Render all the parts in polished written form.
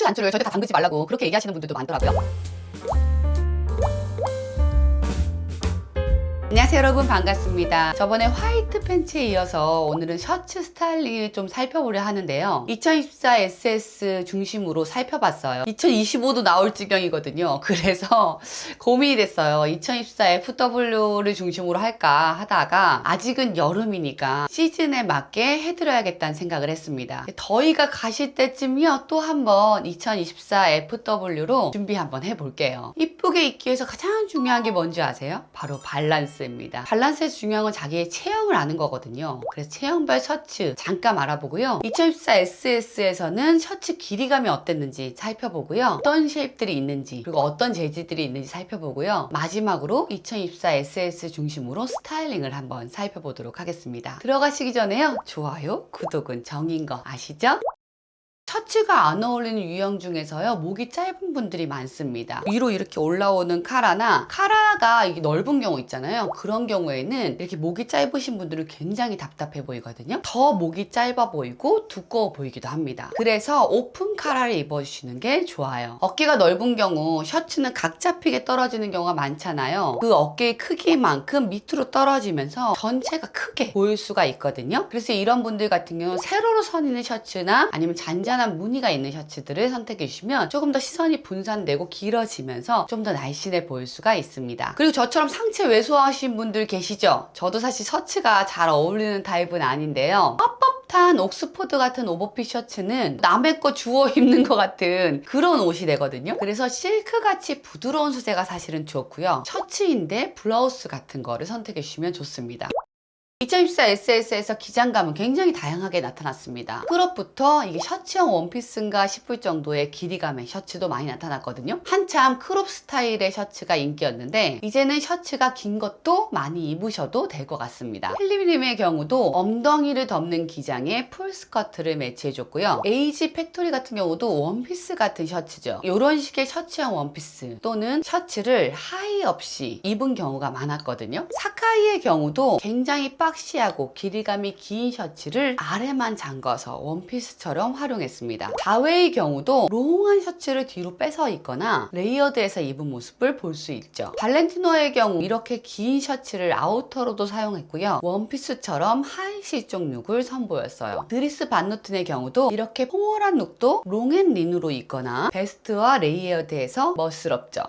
셔츠 단추를 절대 다 담그지 말라고 그렇게 얘기하시는 분들도 많더라고요. 안녕하세요 여러분, 반갑습니다. 저번에 화이트 팬츠에 이어서 오늘은 셔츠 스타일링을 좀 살펴보려 하는데요. 2024 SS 중심으로 살펴봤어요. 2025도 나올 지경이거든요. 그래서 고민이 됐어요. 2024 FW를 중심으로 할까 하다가 아직은 여름이니까 시즌에 맞게 해드려야겠다는 생각을 했습니다. 더위가 가실 때쯤이요 또 한번 2024 FW로 준비 한번 해볼게요. 이쁘게 입기 위해서 가장 중요한 게 뭔지 아세요? 바로 밸런스. 밸런스에서 중요한 건 자기의 체형을 아는 거거든요. 그래서 체형별 셔츠 잠깐 알아보고요. 2014 SS에서는 셔츠 길이감이 어땠는지 살펴보고요. 어떤 쉐입들이 있는지 그리고 어떤 재질들이 있는지 살펴보고요. 마지막으로 2024 SS 중심으로 스타일링을 한번 살펴보도록 하겠습니다. 들어가시기 전에요. 좋아요, 구독은 정인 거 아시죠? 셔츠가 안 어울리는 유형 중에서요 목이 짧은 분들이 많습니다. 위로 이렇게 올라오는 카라가 이게 넓은 경우 있잖아요. 그런 경우에는 이렇게 목이 짧으신 분들은 굉장히 답답해 보이거든요. 더 목이 짧아 보이고 두꺼워 보이기도 합니다. 그래서 오픈 카라를 입어주시는 게 좋아요. 어깨가 넓은 경우 셔츠는 각 잡히게 떨어지는 경우가 많잖아요. 그 어깨의 크기만큼 밑으로 떨어지면서 전체가 크게 보일 수가 있거든요. 그래서 이런 분들 같은 경우는 세로로 선 있는 셔츠나 아니면 잔잔한 무늬가 있는 셔츠들을 선택해 주시면 조금 더 시선이 분산되고 길어지면서 좀 더 날씬해 보일 수가 있습니다. 그리고 저처럼 상체 왜소하신 분들 계시죠? 저도 사실 셔츠가 잘 어울리는 타입은 아닌데요. 뻣뻣한 옥스포드 같은 오버핏 셔츠는 남의 거 주워 입는 것 같은 그런 옷이 되거든요. 그래서 실크같이 부드러운 소재가 사실은 좋고요. 셔츠인데 블라우스 같은 거를 선택해 주시면 좋습니다. 2024 SS에서 기장감은 굉장히 다양하게 나타났습니다. 크롭부터 이게 셔츠형 원피스인가 싶을 정도의 길이감의 셔츠도 많이 나타났거든요. 한참 크롭 스타일의 셔츠가 인기였는데 이제는 셔츠가 긴 것도 많이 입으셔도 될 것 같습니다. 필리핀의 경우도 엉덩이를 덮는 기장에 풀스커트를 매치해줬고요. 에이지 팩토리 같은 경우도 원피스 같은 셔츠죠. 이런 식의 셔츠형 원피스 또는 셔츠를 하의 없이 입은 경우가 많았거든요. 사카이의 경우도 굉장히 박시하고 길이감이 긴 셔츠를 아래만 잠궈서 원피스처럼 활용했습니다. 다웨의 경우도 롱한 셔츠를 뒤로 빼서 입거나 레이어드해서 입은 모습을 볼 수 있죠. 발렌티노의 경우 이렇게 긴 셔츠를 아우터로도 사용했고요. 원피스처럼 하이 실종 룩을 선보였어요. 드리스 반노튼의 경우도 이렇게 포멀한 룩도 롱앤린으로 입거나 베스트와 레이어드해서 멋스럽죠.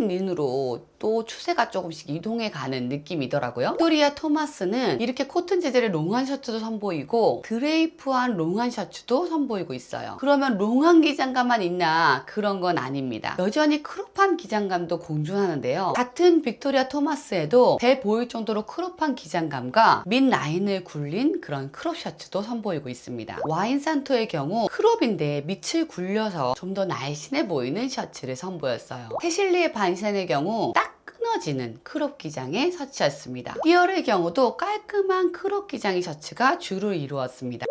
롱앤린으로 또 추세가 조금씩 이동해 가는 느낌이더라고요. 빅토리아 토마스는 이렇게 코튼 재질의 롱한 셔츠도 선보이고 드레이프한 롱한 셔츠도 선보이고 있어요. 그러면 롱한 기장감만 있나? 그런 건 아닙니다. 여전히 크롭한 기장감도 공존하는데요. 같은 빅토리아 토마스에도 배 보일 정도로 크롭한 기장감과 밑 라인을 굴린 그런 크롭 셔츠도 선보이고 있습니다. 와인산토의 경우 크롭인데 밑을 굴려서 좀 더 날씬해 보이는 셔츠를 선보였어요. 헤실리의 반센의 경우 딱 끊어지는 크롭 기장의 셔츠였습니다. 디얼의 경우도 깔끔한 크롭 기장의 셔츠가 주를 이루었습니다.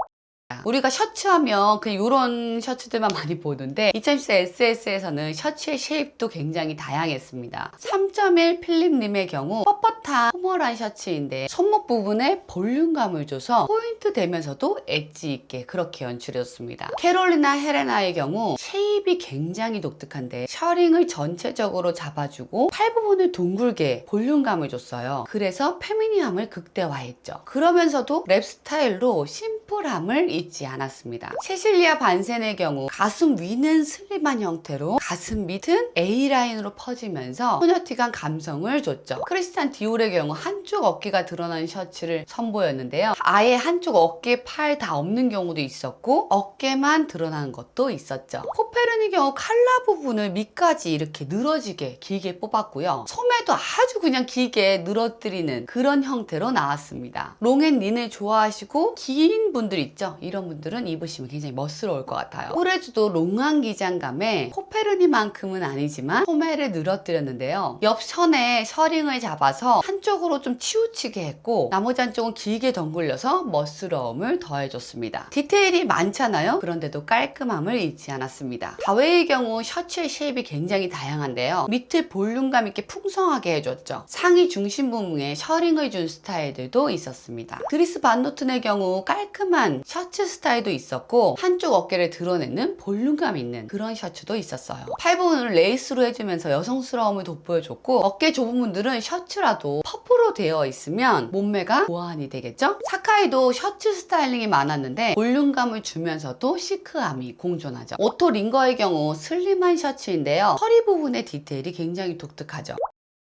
우리가 셔츠 하면 그냥 이런 셔츠들만 많이 보는데 2014 SS에서는 셔츠의 쉐입도 굉장히 다양했습니다. 3.1 필립님의 경우 뻣뻣한 포멀한 셔츠인데 손목 부분에 볼륨감을 줘서 포인트 되면서도 엣지 있게 그렇게 연출했습니다. 캐롤리나 헬레나의 경우 쉐입이 굉장히 독특한데 셔링을 전체적으로 잡아주고 팔 부분을 둥글게 볼륨감을 줬어요. 그래서 페미니함을 극대화했죠. 그러면서도 랩 스타일로 심플함을 잊지 않았습니다. 세실리아 반센의 경우 가슴 위는 슬림한 형태로 가슴 밑은 A라인으로 퍼지면서 소녀티간 감성을 줬죠. 크리스찬 디올의 경우 한쪽 어깨가 드러나는 셔츠를 선보였는데요. 아예 한쪽 어깨 팔 다 없는 경우도 있었고 어깨만 드러나는 것도 있었죠. 코페른의 경우 칼라 부분을 밑까지 이렇게 늘어지게 길게 뽑았고요. 소매도 아주 그냥 길게 늘어뜨리는 그런 형태로 나왔습니다. 롱앤린을 좋아하시고 긴 분들 있죠? 이런 분들은 입으시면 굉장히 멋스러울 것 같아요. 호레주도 롱한 기장감에 코페르니만큼은 아니지만 소매를 늘어뜨렸는데요. 옆 선에 셔링을 잡아서 한쪽으로 좀 치우치게 했고 나머지 한쪽은 길게 덩굴려서 멋스러움을 더해줬습니다. 디테일이 많잖아요. 그런데도 깔끔함을 잊지 않았습니다. 다웨이의 경우 셔츠의 쉐입이 굉장히 다양한데요. 밑을 볼륨감 있게 풍성하게 해줬죠. 상의 중심 부분에 셔링을 준 스타일들도 있었습니다. 드리스 반노튼의 경우 깔끔한 셔츠 스타일도 있었고 한쪽 어깨를 드러내는 볼륨감 있는 그런 셔츠도 있었어요. 팔 부분을 레이스로 해주면서 여성스러움을 돋보여줬고 어깨 좁은 분들은 셔츠라도 퍼프로 되어 있으면 몸매가 보완이 되겠죠? 사카이도 셔츠 스타일링이 많았는데 볼륨감을 주면서도 시크함이 공존하죠. 오토 링거의 경우 슬림한 셔츠인데요. 허리 부분의 디테일이 굉장히 독특하죠.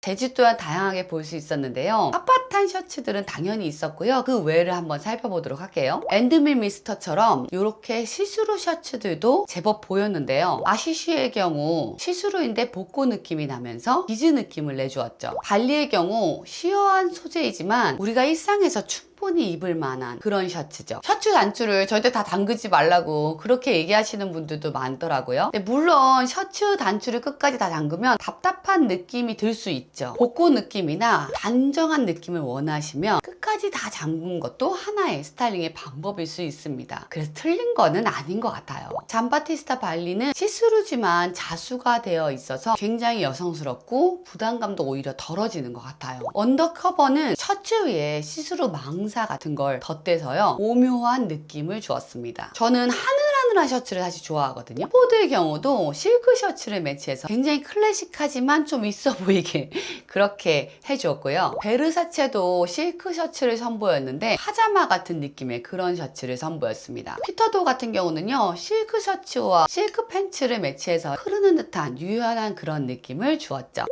재질 또한 다양하게 볼 수 있었는데요. 빳빳한 셔츠들은 당연히 있었고요. 그 외를 한번 살펴보도록 할게요. 앤드밀 미스터처럼 이렇게 시스루 셔츠들도 제법 보였는데요. 아시쉬의 경우 시스루인데 복고 느낌이 나면서 비즈 느낌을 내주었죠. 발리의 경우 시어한 소재이지만 우리가 일상에서 충분히 입을 만한 그런 셔츠죠. 셔츠 단추를 절대 다 담그지 말라고 그렇게 얘기하시는 분들도 많더라고요. 근데 물론 셔츠 단추를 끝까지 다 잠그면 답답한 느낌이 들 수 있죠. 복고 느낌이나 단정한 느낌을 원하시면 끝까지 다 잠근 것도 하나의 스타일링의 방법일 수 있습니다. 그래서 틀린 거는 아닌 것 같아요. 잠바티스타 발리는 시스루지만 자수가 되어 있어서 굉장히 여성스럽고 부담감도 오히려 덜어지는 것 같아요. 언더커버는 셔츠 위에 시스루 망사 같은 걸 덧대서요 오묘한 느낌을 주었습니다. 저는 하늘하늘한 셔츠를 사실 좋아하거든요. 포드의 경우도 실크 셔츠를 매치해서 굉장히 클래식하지만 좀 있어 보이게 그렇게 해주었고요. 베르사체도 실크 셔츠를 선보였는데 파자마 같은 느낌의 그런 셔츠를 선보였습니다. 피터도 같은 경우는요 실크 셔츠와 실크 팬츠를 매치해서 흐르는 듯한 유연한 그런 느낌을 주었죠.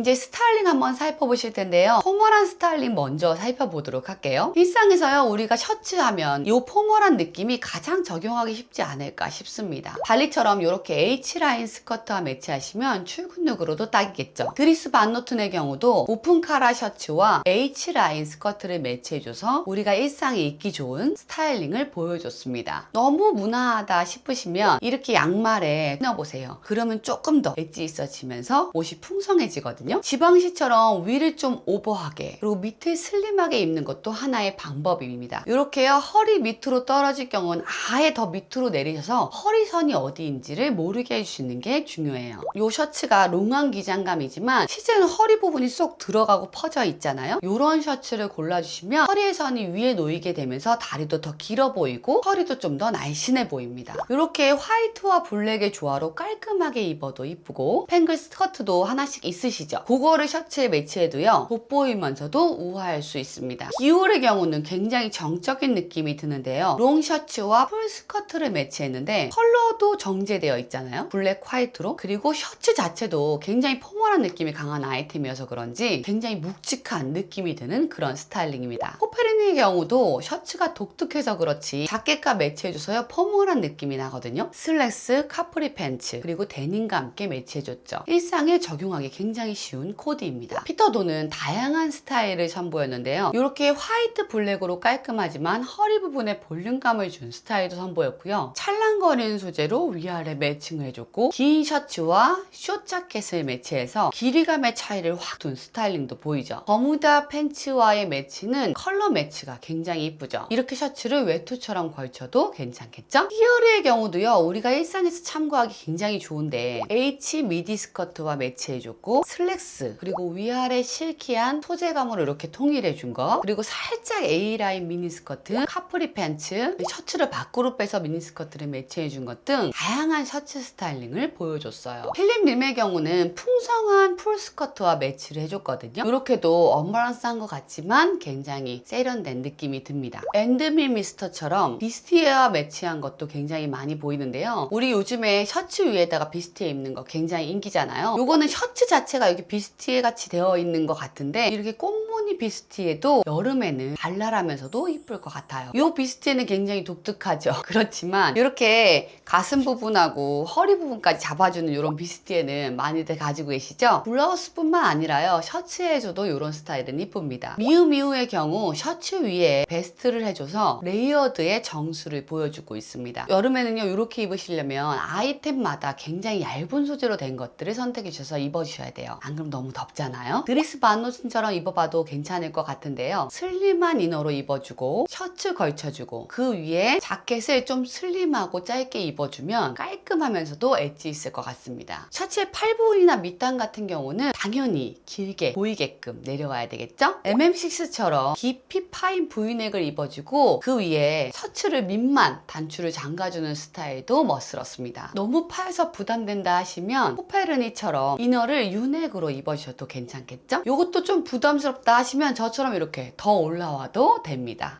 이제 스타일링 한번 살펴보실 텐데요. 포멀한 스타일링 먼저 살펴보도록 할게요. 일상에서요 우리가 셔츠 하면 이 포멀한 느낌이 가장 적용하기 쉽지 않을까 싶습니다. 발리처럼 이렇게 H라인 스커트와 매치하시면 출근룩으로도 딱이겠죠. 드리스 반노튼의 경우도 오픈 카라 셔츠와 H라인 스커트를 매치해줘서 우리가 일상에 입기 좋은 스타일링을 보여줬습니다. 너무 무난하다 싶으시면 이렇게 양말에 신어보세요. 그러면 조금 더 엣지 있어지면서 옷이 풍성해지거든요. 지방시처럼 위를 좀 오버하게 그리고 밑을 슬림하게 입는 것도 하나의 방법입니다. 이렇게요 허리 밑으로 떨어질 경우는 아예 더 밑으로 내리셔서 허리선이 어디인지를 모르게 해주시는 게 중요해요. 이 셔츠가 롱한 기장감이지만 실제는 허리 부분이 쏙 들어가고 퍼져 있잖아요. 이런 셔츠를 골라주시면 허리의 선이 위에 놓이게 되면서 다리도 더 길어 보이고 허리도 좀 더 날씬해 보입니다. 이렇게 화이트와 블랙의 조화로 깔끔하게 입어도 이쁘고 팽글 스커트도 하나씩 있으시죠. 그거를 셔츠에 매치해도요 돋보이면서도 우아할 수 있습니다. 기울의 경우는 굉장히 정적인 느낌이 드는데요. 롱 셔츠와 풀 스커트를 매치했는데 컬러도 정제되어 있잖아요. 블랙 화이트로. 그리고 셔츠 자체도 굉장히 포멀한 느낌이 강한 아이템이어서 그런지 굉장히 묵직한 느낌이 드는 그런 스타일링입니다. 코페르니의 경우도 셔츠가 독특해서 그렇지 자켓과 매치해줘서요 포멀한 느낌이 나거든요. 슬랙스, 카프리 팬츠 그리고 데님과 함께 매치해줬죠. 일상에 적용하기 굉장히 쉬운 코디입니다. 피터도는 다양한 스타일을 선보였는데요. 이렇게 화이트 블랙으로 깔끔하지만 허리 부분에 볼륨감을 준 스타일도 선보였고요. 찰랑거리는 소재로 위아래 매칭을 해줬고 긴 셔츠와 숏 자켓을 매치해서 길이감의 차이를 확 둔 스타일링도 보이죠. 버무다 팬츠와의 매치는 컬러 매치가 굉장히 이쁘죠. 이렇게 셔츠를 외투처럼 걸쳐도 괜찮겠죠? 히어리의 경우도요. 우리가 일상에서 참고하기 굉장히 좋은데 H 미디 스커트와 매치해줬고 슬랙스 그리고 위아래 실키한 소재감으로 이렇게 통일해준 거 그리고 살짝 A라인 미니스커트 카프리 팬츠 셔츠를 밖으로 빼서 미니스커트를 매치해준 것 등 다양한 셔츠 스타일링을 보여줬어요. 필립 림의 경우는 풍성한 풀스커트와 매치를 해줬거든요. 이렇게도 언밸런스한 것 같지만 굉장히 세련된 느낌이 듭니다. 앤드밀 미스터처럼 비스티에와 매치한 것도 굉장히 많이 보이는데요. 우리 요즘에 셔츠 위에다가 비스티에 입는 거 굉장히 인기잖아요. 요거는 셔츠 자체가 여기 비스티에 같이 되어 있는 것 같은데 이렇게 꽃무늬 비스티에도 여름에는 발랄하면서도 이쁠 것 같아요. 이 비스티에는 굉장히 독특하죠. 그렇지만 이렇게 가슴 부분하고 허리 부분까지 잡아주는 이런 비스티에는 많이들 가지고 계시죠? 블라우스뿐만 아니라요. 셔츠에 해줘도 이런 스타일은 이쁩니다. 미우미우의 경우 셔츠 위에 베스트를 해줘서 레이어드의 정수를 보여주고 있습니다. 여름에는요. 이렇게 입으시려면 아이템마다 굉장히 얇은 소재로 된 것들을 선택해 주셔서 입어주셔야 돼요. 안 안 그럼 너무 덥잖아요. 드리스 반옷처럼 입어봐도 괜찮을 것 같은데요. 슬림한 이너로 입어주고 셔츠 걸쳐주고 그 위에 자켓을 좀 슬림하고 짧게 입어주면 깔끔하면서도 엣지 있을 것 같습니다. 셔츠의 팔 부분이나 밑단 같은 경우는 당연히 길게 보이게끔 내려와야 되겠죠? MM6처럼 깊이 파인 브이넥을 입어주고 그 위에 셔츠를 밑만 단추를 잠가주는 스타일도 멋스럽습니다. 너무 파여서 부담된다 하시면 포페르니처럼 이너를 유넥으로 입어주셔도 괜찮겠죠? 이것도 좀 부담스럽다 하시면 저처럼 이렇게 더 올라와도 됩니다.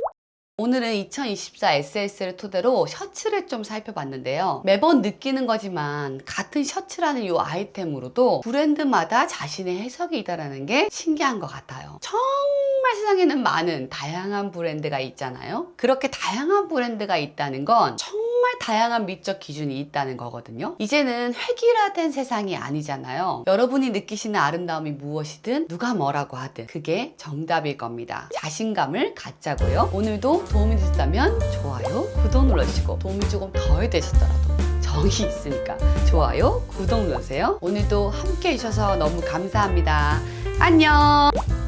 오늘은 2024 SS를 토대로 셔츠를 좀 살펴봤는데요. 매번 느끼는 거지만 같은 셔츠라는 이 아이템으로도 브랜드마다 자신의 해석이 있다는 게 신기한 것 같아요. 정말 세상에는 많은 다양한 브랜드가 있잖아요. 그렇게 다양한 브랜드가 있다는 건 정말 다양한 미적 기준이 있다는 거거든요. 이제는 획일화된 세상이 아니잖아요. 여러분이 느끼시는 아름다움이 무엇이든 누가 뭐라고 하든 그게 정답일 겁니다. 자신감을 갖자고요. 오늘도 도움이 되셨다면 좋아요, 구독 눌러주시고 도움이 조금 덜 되셨더라도 정이 있으니까 좋아요, 구독 눌러주세요. 오늘도 함께 해주셔서 너무 감사합니다. 안녕.